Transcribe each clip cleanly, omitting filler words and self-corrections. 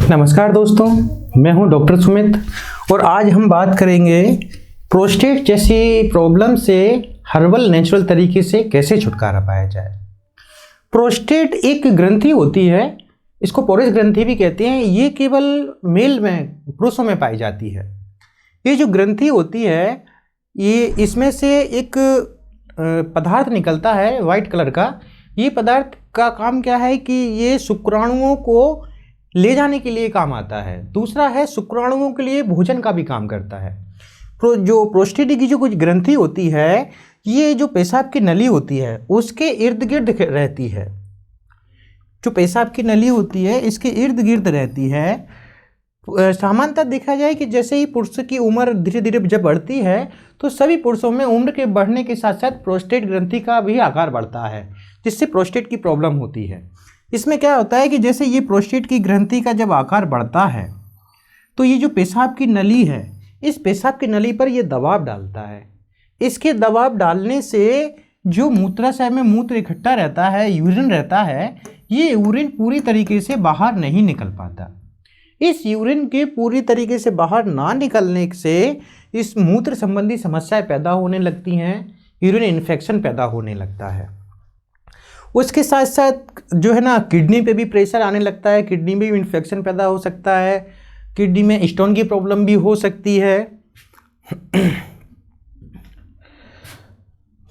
नमस्कार दोस्तों, मैं हूं डॉक्टर सुमित और आज हम बात करेंगे प्रोस्टेट जैसी प्रॉब्लम से हर्बल नेचुरल तरीके से कैसे छुटकारा पाया जाए। प्रोस्टेट एक ग्रंथि होती है, इसको पोरस ग्रंथि भी कहते हैं। ये केवल मेल में, पुरुषों में पाई जाती है। ये जो ग्रंथि होती है, ये इसमें से एक पदार्थ निकलता है वाइट कलर का। ये पदार्थ का काम क्या है कि ये शुक्राणुओं को ले जाने के लिए काम आता है। दूसरा है, शुक्राणुओं के लिए भोजन का भी काम करता है। जो प्रोस्टेट की जो कुछ ग्रंथि होती है, ये जो पेशाब की नली होती है उसके इर्द गिर्द रहती है। जो पेशाब की नली होती है इसके इर्द गिर्द रहती है। सामान्यतः देखा जाए कि जैसे ही पुरुष की उम्र धीरे धीरे जब बढ़ती है तो सभी पुरुषों में उम्र के बढ़ने के साथ साथ प्रोस्टेट ग्रंथि का भी आकार बढ़ता है, जिससे प्रोस्टेट की प्रॉब्लम होती है। इसमें क्या होता है कि जैसे ये प्रोस्टेट की ग्रंथि का जब आकार बढ़ता है तो ये जो पेशाब की नली है, इस पेशाब की नली पर ये दबाव डालता है। इसके दबाव डालने से जो मूत्राशय में मूत्र इकट्ठा रहता है, यूरिन रहता है, ये यूरिन पूरी तरीके से बाहर नहीं निकल पाता। इस यूरिन के पूरी तरीके से बाहर ना निकलने से इस मूत्र संबंधी समस्याएं पैदा होने लगती हैं, यूरिन इन्फेक्शन पैदा होने लगता है। उसके साथ साथ जो है ना, किडनी पे भी प्रेशर आने लगता है, किडनी में भी इन्फेक्शन पैदा हो सकता है, किडनी में स्टोन की प्रॉब्लम भी हो सकती है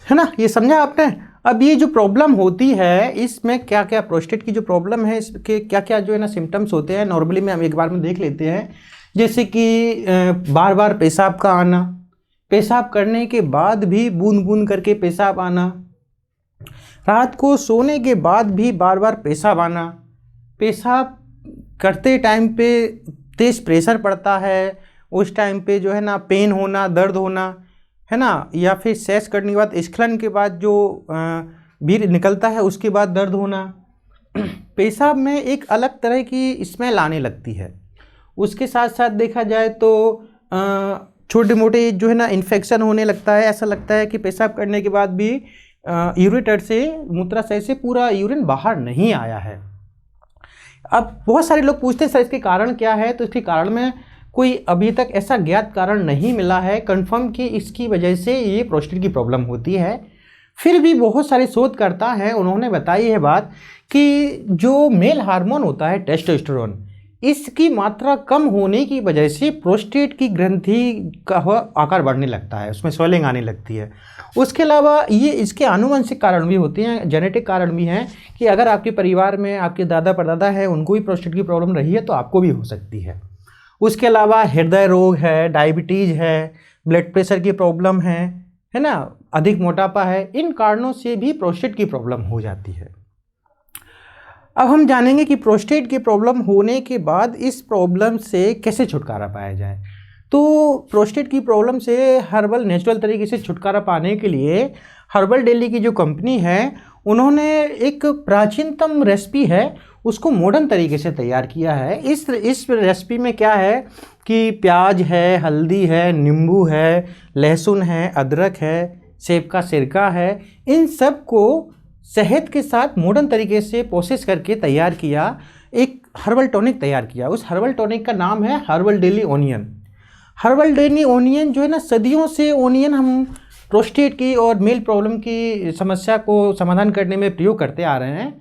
ना। ये समझा आपने। अब ये जो प्रॉब्लम होती है, इसमें क्या क्या प्रोस्टेट की जो प्रॉब्लम है इसके क्या क्या जो है ना सिम्टम्स होते हैं, नॉर्मली में हम एक बार में देख लेते हैं। जैसे कि बार बार पेशाब का आना, पेशाब करने के बाद भी बूंद बूंद करके पेशाब आना, रात को सोने के बाद भी बार बार पेशाब आना, पेशाब करते टाइम पे तेज़ प्रेशर पड़ता है, उस टाइम पे जो है ना पेन होना, दर्द होना, है ना, या फिर सेक्स करने के बाद, स्खलन के बाद जो भी निकलता है उसके बाद दर्द होना। पेशाब में एक अलग तरह की स्मेल आने लगती है। उसके साथ साथ देखा जाए तो छोटे मोटे जो है ना इन्फेक्शन होने लगता है। ऐसा लगता है कि पेशाब करने के बाद भी यूरेटर से, मूत्राशय से पूरा यूरिन बाहर नहीं आया है। अब बहुत सारे लोग पूछते हैं सर इसके कारण क्या है, तो इसके कारण में कोई अभी तक ऐसा ज्ञात कारण नहीं मिला है कंफर्म कि इसकी वजह से ये प्रोस्टेट की प्रॉब्लम होती है। फिर भी बहुत सारे शोधकर्ता हैं, उन्होंने बताई है बात कि जो मेल हार्मोन होता है टेस्टोस्टेरोन, इसकी मात्रा कम होने की वजह से प्रोस्टेट की ग्रंथि का आकार बढ़ने लगता है, उसमें स्वेलिंग आने लगती है। उसके अलावा ये इसके आनुवंशिक कारण भी होते हैं, जेनेटिक कारण भी हैं कि अगर आपके परिवार में आपके दादा परदादा है, उनको भी प्रोस्टेट की प्रॉब्लम रही है तो आपको भी हो सकती है। उसके अलावा हृदय रोग है, डायबिटीज़ है, ब्लड प्रेशर की प्रॉब्लम है ना, अधिक मोटापा है, इन कारणों से भी प्रोस्टेट की प्रॉब्लम हो जाती है। अब हम जानेंगे कि प्रोस्टेट की प्रॉब्लम होने के बाद इस प्रॉब्लम से कैसे छुटकारा पाया जाए। तो प्रोस्टेट की प्रॉब्लम से हर्बल नेचुरल तरीके से छुटकारा पाने के लिए हर्बल डेली की जो कंपनी है, उन्होंने एक प्राचीनतम रेसिपी है उसको मॉडर्न तरीके से तैयार किया है। इस रेसिपी में क्या है कि प्याज है, हल्दी है, नींबू है, लहसुन है, अदरक है, सेब का सिरका है, इन सब को शहद के साथ मॉडर्न तरीके से प्रोसेस करके तैयार किया, एक हर्बल टॉनिक तैयार किया। उस हर्बल टॉनिक का नाम है herbal daily onion. Herbal daily onion जो है ना, सदियों से ओनियन हम प्रोस्टेट की और मेल प्रॉब्लम की समस्या को समाधान करने में प्रयोग करते आ रहे हैं।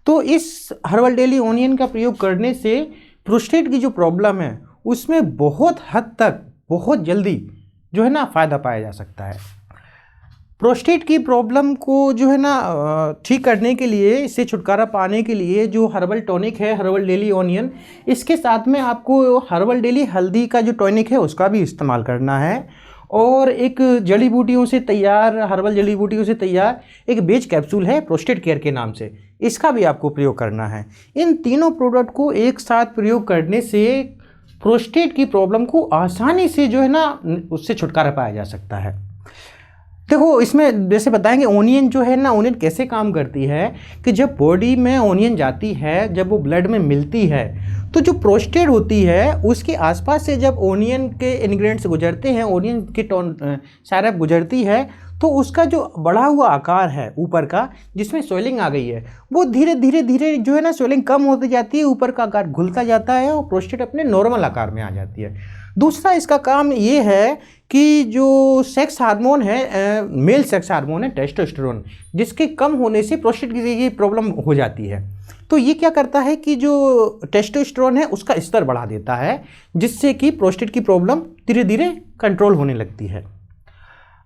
तो इस हर्बल डेली ओनियन का प्रयोग करने से प्रोस्टेट की जो प्रॉब्लम है उसमें बहुत हद तक, बहुत जल्दी जो है ना फ़ायदा पाया जा सकता है। प्रोस्टेट की प्रॉब्लम को जो है ना ठीक करने के लिए, इससे छुटकारा पाने के लिए जो हर्बल टॉनिक है हर्बल डेली ओनियन, इसके साथ में आपको हर्बल डेली हल्दी का जो टॉनिक है उसका भी इस्तेमाल करना है। और एक जड़ी बूटियों से तैयार, हर्बल जड़ी बूटियों से तैयार एक बेच कैप्सूल है प्रोस्टेट केयर के नाम से, इसका भी आपको प्रयोग करना है। इन तीनों प्रोडक्ट को एक साथ प्रयोग करने से प्रोस्टेट की प्रॉब्लम को आसानी से जो है ना उससे छुटकारा पाया जा सकता है। देखो, इसमें जैसे बताएंगे ओनियन जो है ना, ओनियन कैसे काम करती है कि जब बॉडी में ओनियन जाती है, जब वो ब्लड में मिलती है, तो जो प्रोस्टेट होती है उसके आसपास से जब ओनियन के इंग्रेडिएंट्स गुजरते हैं, ओनियन की साइरप गुजरती है, तो उसका जो बढ़ा हुआ आकार है ऊपर का, जिसमें स्वेलिंग आ गई है, वो धीरे धीरे धीरे जो है ना स्वेलिंग कम होती जाती है, ऊपर का आकार घुलता जाता है और प्रोस्टेट अपने नॉर्मल आकार में आ जाती है। दूसरा इसका काम ये है कि जो सेक्स हार्मोन है, मेल सेक्स हार्मोन है टेस्टोस्टेरोन, जिसके कम होने से प्रोस्टेट की ये प्रॉब्लम हो जाती है। तो ये क्या करता है कि जो टेस्टोस्टेरोन है उसका स्तर बढ़ा देता है, जिससे कि प्रोस्टेट की प्रॉब्लम धीरे धीरे कंट्रोल होने लगती है।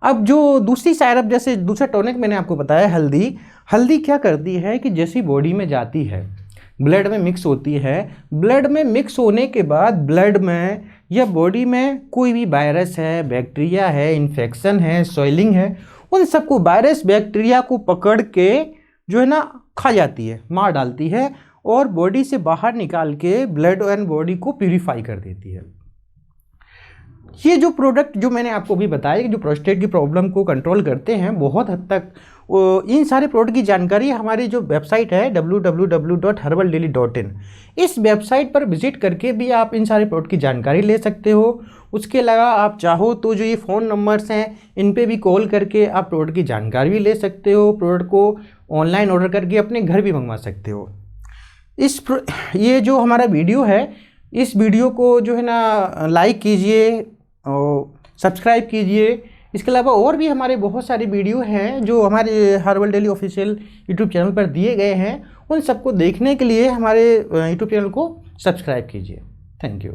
अब जो दूसरी साइड अप, जैसे दूसरा टॉनिक मैंने आपको बताया हल्दी, हल्दी क्या करती है कि जैसी बॉडी में जाती है, ब्लड में मिक्स होती है, ब्लड में मिक्स होने के बाद ब्लड में या बॉडी में कोई भी वायरस है, बैक्टीरिया है, इन्फेक्शन है, सॉइलिंग है, उन सबको वायरस बैक्टीरिया को पकड़ के जो है ना खा जाती है, मार डालती है और बॉडी से बाहर निकाल के ब्लड एंड बॉडी को प्यूरिफाई कर देती है। ये जो प्रोडक्ट जो मैंने आपको भी बताया कि जो प्रोस्टेट की प्रॉब्लम को कंट्रोल करते हैं बहुत हद तक, इन सारे प्रोडक्ट की जानकारी हमारी जो वेबसाइट है www.herbaldaily.in, इस वेबसाइट पर विजिट करके भी आप इन सारे प्रोडक्ट की जानकारी ले सकते हो। उसके अलावा आप चाहो तो जो ये फ़ोन नंबर्स हैं इन पे भी कॉल करके आप प्रोडक्ट की जानकारी भी ले सकते हो, प्रोडक्ट को ऑनलाइन ऑर्डर करके अपने घर भी मंगवा सकते हो। ये जो हमारा वीडियो है, इस वीडियो को जो है ना लाइक कीजिए और सब्सक्राइब कीजिए। इसके अलावा और भी हमारे बहुत सारे वीडियो हैं जो हमारे herbal daily official YouTube channel पर दिए गए हैं, उन सबको देखने के लिए हमारे यूट्यूब चैनल को सब्सक्राइब कीजिए। Thank you.